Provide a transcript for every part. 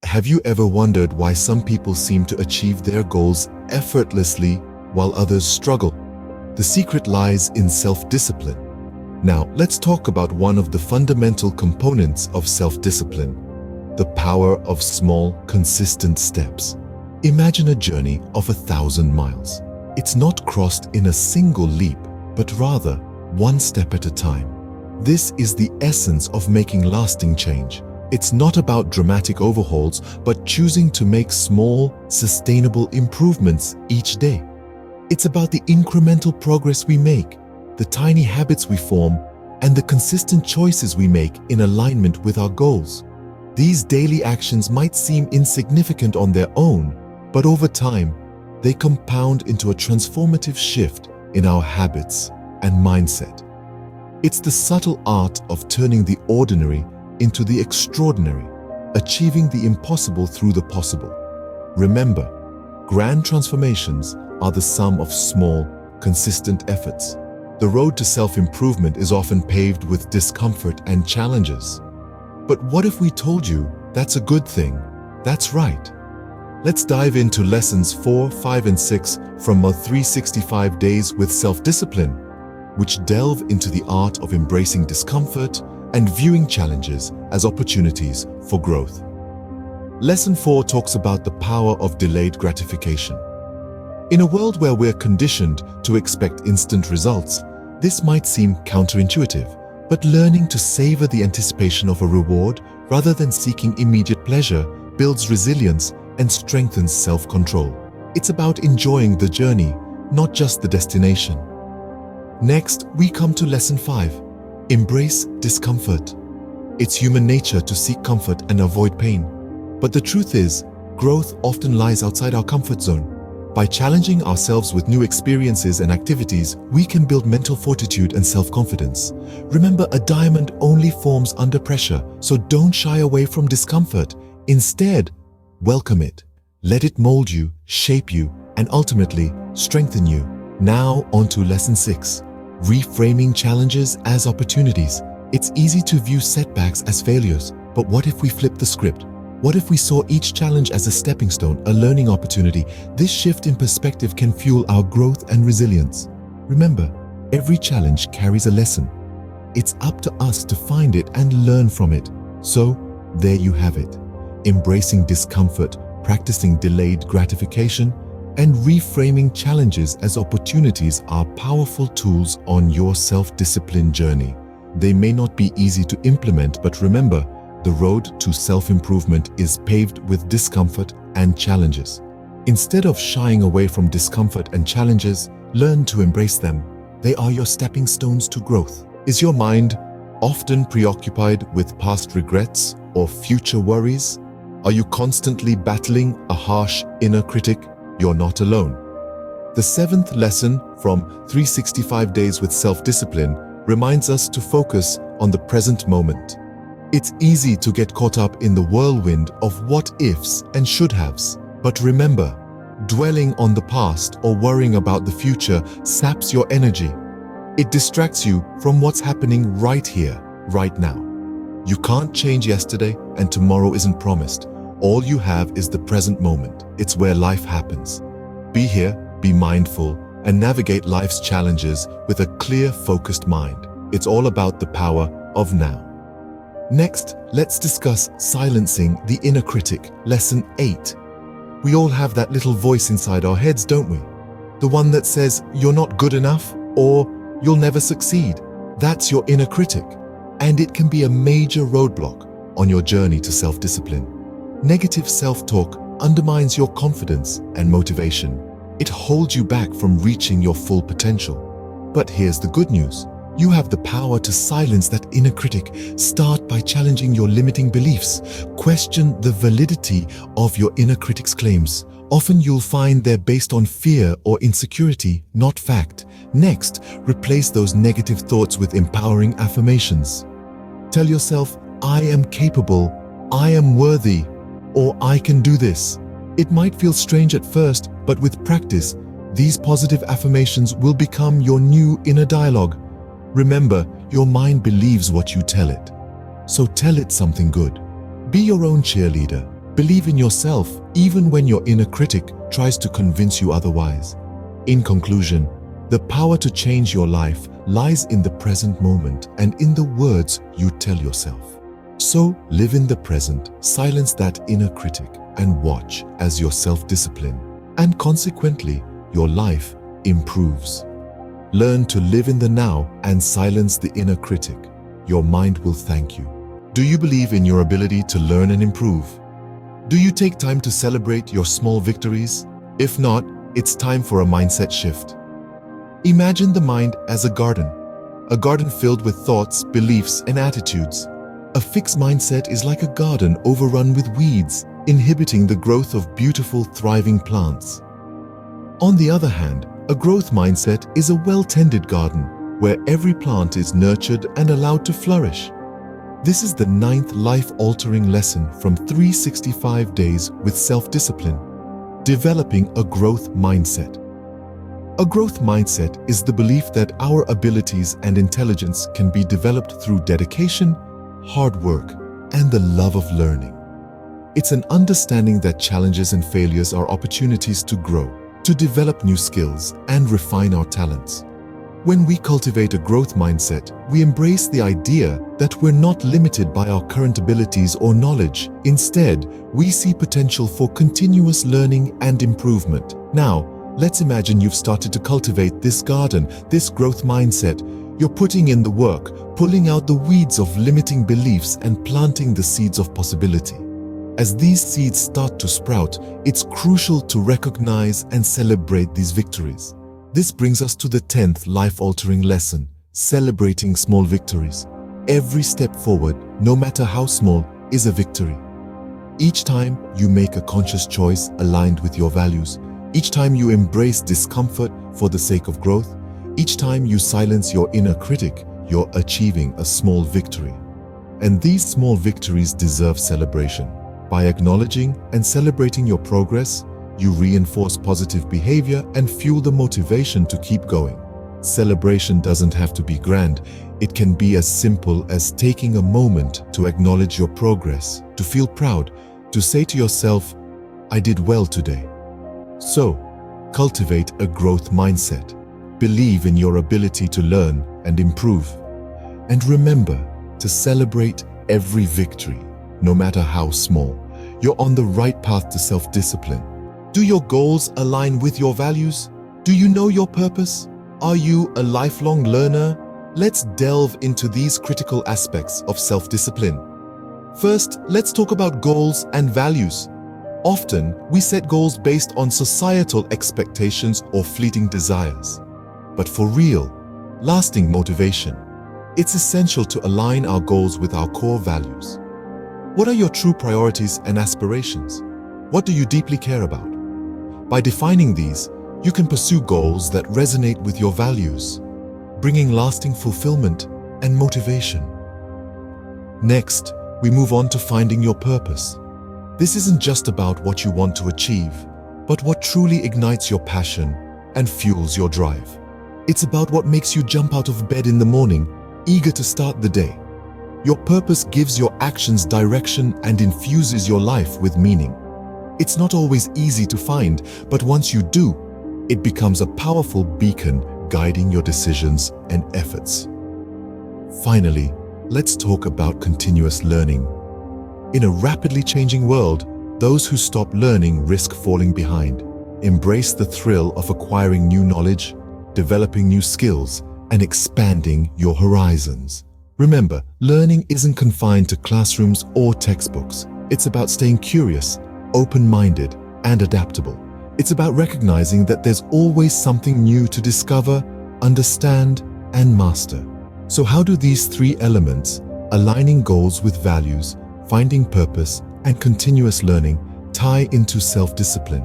Have you ever wondered why some people seem to achieve their goals effortlessly while others struggle? The secret lies in self-discipline. Now, let's talk about one of the fundamental components of self-discipline: the power of small, consistent steps. Imagine a journey of 1,000 miles. It's not crossed in a single leap, but rather one step at a time. This is the essence of making lasting change. It's not about dramatic overhauls, but choosing to make small, sustainable improvements each day. It's about the incremental progress we make, the tiny habits we form, and the consistent choices we make in alignment with our goals. These daily actions might seem insignificant on their own, but over time, they compound into a transformative shift in our habits and mindset. It's the subtle art of turning the ordinary into the extraordinary, achieving the impossible through the possible. Remember, grand transformations are the sum of small, consistent efforts. The road to self-improvement is often paved with discomfort and challenges. But what if we told you that's a good thing? That's right. Let's dive into lessons 4, 5, and 6 from our 365 Days with Self-Discipline, which delve into the art of embracing discomfort and viewing challenges as opportunities for growth. Lesson 4 talks about the power of delayed gratification. In a world where we're conditioned to expect instant results, this might seem counterintuitive, but learning to savor the anticipation of a reward rather than seeking immediate pleasure builds resilience and strengthens self-control. It's about enjoying the journey, not just the destination. Next, we come to Lesson 5. Embrace discomfort. It's human nature to seek comfort and avoid pain. But the truth is, growth often lies outside our comfort zone. By challenging ourselves with new experiences and activities, we can build mental fortitude and self-confidence. Remember, a diamond only forms under pressure, so don't shy away from discomfort. Instead, welcome it. Let it mold you, shape you, and ultimately strengthen you. Now onto Lesson 6. Reframing challenges as opportunities. It's easy to view setbacks as failures, but what if we flip the script? What if we saw each challenge as a stepping stone, a learning opportunity? This shift in perspective can fuel our growth and resilience. Remember, every challenge carries a lesson. It's up to us to find it and learn from it. So, there you have it. Embracing discomfort, practicing delayed gratification, and reframing challenges as opportunities are powerful tools on your self-discipline journey. They may not be easy to implement, but remember, the road to self-improvement is paved with discomfort and challenges. Instead of shying away from discomfort and challenges, learn to embrace them. They are your stepping stones to growth. Is your mind often preoccupied with past regrets or future worries? Are you constantly battling a harsh inner critic? You're not alone. The 7th lesson from 365 Days with Self-Discipline reminds us to focus on the present moment. It's easy to get caught up in the whirlwind of what-ifs and should-haves. But remember, dwelling on the past or worrying about the future saps your energy. It distracts you from what's happening right here, right now. You can't change yesterday, and tomorrow isn't promised. All you have is the present moment. It's where life happens. Be here, be mindful, and navigate life's challenges with a clear, focused mind. It's all about the power of now. Next, let's discuss silencing the inner critic, Lesson 8. We all have that little voice inside our heads, don't we? The one that says, you're not good enough, or you'll never succeed. That's your inner critic, and it can be a major roadblock on your journey to self-discipline. Negative self-talk undermines your confidence and motivation. It holds you back from reaching your full potential. But here's the good news. You have the power to silence that inner critic. Start by challenging your limiting beliefs. Question the validity of your inner critic's claims. Often you'll find they're based on fear or insecurity, not fact. Next, replace those negative thoughts with empowering affirmations. Tell yourself, I am capable, I am worthy, or I can do this. It might feel strange at first, but with practice, these positive affirmations will become your new inner dialogue. Remember, your mind believes what you tell it. So tell it something good. Be your own cheerleader. Believe in yourself even when your inner critic tries to convince you otherwise. In conclusion, the power to change your life lies in the present moment and in the words you tell yourself. So live in the present, silence that inner critic, and watch as your self-discipline, and consequently, your life improves. Learn to live in the now and silence the inner critic. Your mind will thank you. Do you believe in your ability to learn and improve? Do you take time to celebrate your small victories? If not, it's time for a mindset shift. Imagine the mind as a garden filled with thoughts, beliefs, and attitudes. A fixed mindset is like a garden overrun with weeds, inhibiting the growth of beautiful, thriving plants. On the other hand, a growth mindset is a well-tended garden where every plant is nurtured and allowed to flourish. This is the 9th life-altering lesson from 365 Days with Self-Discipline, developing a growth mindset. A growth mindset is the belief that our abilities and intelligence can be developed through dedication, hard work, and the love of learning. It's an understanding that challenges and failures are opportunities to grow, to develop new skills, and refine our talents. When we cultivate a growth mindset, we embrace the idea that we're not limited by our current abilities or knowledge. Instead, we see potential for continuous learning and improvement. Now, let's imagine you've started to cultivate this garden, this growth mindset. You're putting in the work, pulling out the weeds of limiting beliefs and planting the seeds of possibility. As these seeds start to sprout, it's crucial to recognize and celebrate these victories. This brings us to the 10th life-altering lesson, celebrating small victories. Every step forward, no matter how small, is a victory. Each time you make a conscious choice aligned with your values, each time you embrace discomfort for the sake of growth, each time you silence your inner critic, you're achieving a small victory. And these small victories deserve celebration. By acknowledging and celebrating your progress, you reinforce positive behavior and fuel the motivation to keep going. Celebration doesn't have to be grand. It can be as simple as taking a moment to acknowledge your progress, to feel proud, to say to yourself, "I did well today." So, cultivate a growth mindset. Believe in your ability to learn and improve. And remember to celebrate every victory, no matter how small. You're on the right path to self-discipline. Do your goals align with your values? Do you know your purpose? Are you a lifelong learner? Let's delve into these critical aspects of self-discipline. First, let's talk about goals and values. Often, we set goals based on societal expectations or fleeting desires. But for real, lasting motivation, it's essential to align our goals with our core values. What are your true priorities and aspirations? What do you deeply care about? By defining these, you can pursue goals that resonate with your values, bringing lasting fulfillment and motivation. Next, we move on to finding your purpose. This isn't just about what you want to achieve, but what truly ignites your passion and fuels your drive. It's about what makes you jump out of bed in the morning, eager to start the day. Your purpose gives your actions direction and infuses your life with meaning. It's not always easy to find, but once you do, it becomes a powerful beacon guiding your decisions and efforts. Finally, let's talk about continuous learning. In a rapidly changing world, those who stop learning risk falling behind. Embrace the thrill of acquiring new knowledge, developing new skills, and expanding your horizons. Remember, learning isn't confined to classrooms or textbooks. It's about staying curious, open-minded, and adaptable. It's about recognizing that there's always something new to discover, understand, and master. So how do these three elements, aligning goals with values, finding purpose, and continuous learning, tie into self-discipline?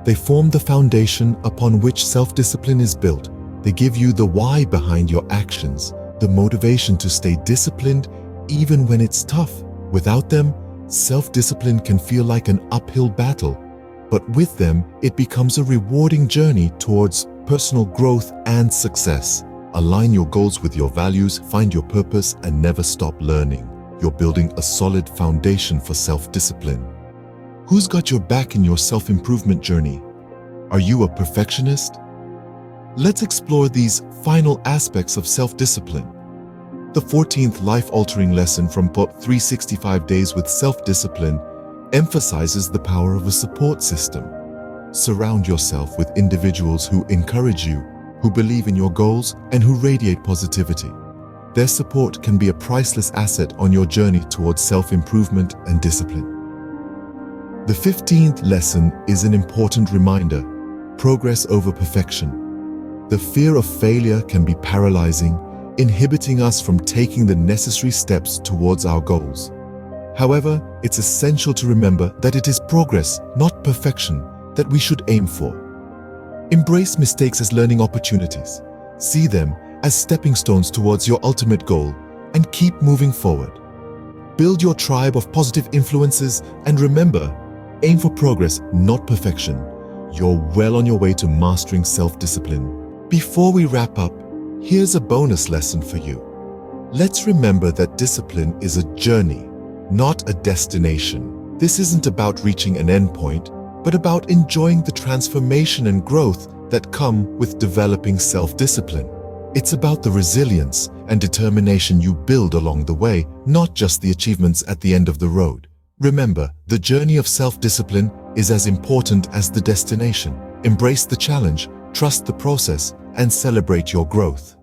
They form the foundation upon which self-discipline is built. They give you the why behind your actions, the motivation to stay disciplined even when it's tough. Without them, self-discipline can feel like an uphill battle, but with them, it becomes a rewarding journey towards personal growth and success. Align your goals with your values, find your purpose, and never stop learning. You're building a solid foundation for self-discipline. Who's got your back in your self-improvement journey? Are you a perfectionist? Let's explore these final aspects of self-discipline. The 14th life-altering lesson from book 365 Days with Self-Discipline emphasizes the power of a support system. Surround yourself with individuals who encourage you, who believe in your goals, and who radiate positivity. Their support can be a priceless asset on your journey towards self-improvement and discipline. The 15th lesson is an important reminder: progress over perfection. The fear of failure can be paralyzing, inhibiting us from taking the necessary steps towards our goals. However, it's essential to remember that it is progress, not perfection, that we should aim for. Embrace mistakes as learning opportunities. See them as stepping stones towards your ultimate goal, and keep moving forward. Build your tribe of positive influences, and remember, aim for progress, not perfection. You're well on your way to mastering self-discipline. Before we wrap up, here's a bonus lesson for you. Let's remember that discipline is a journey, not a destination. This isn't about reaching an endpoint, but about enjoying the transformation and growth that come with developing self-discipline. It's about the resilience and determination you build along the way, not just the achievements at the end of the road. Remember, the journey of self-discipline is as important as the destination. Embrace the challenge, trust the process, and celebrate your growth.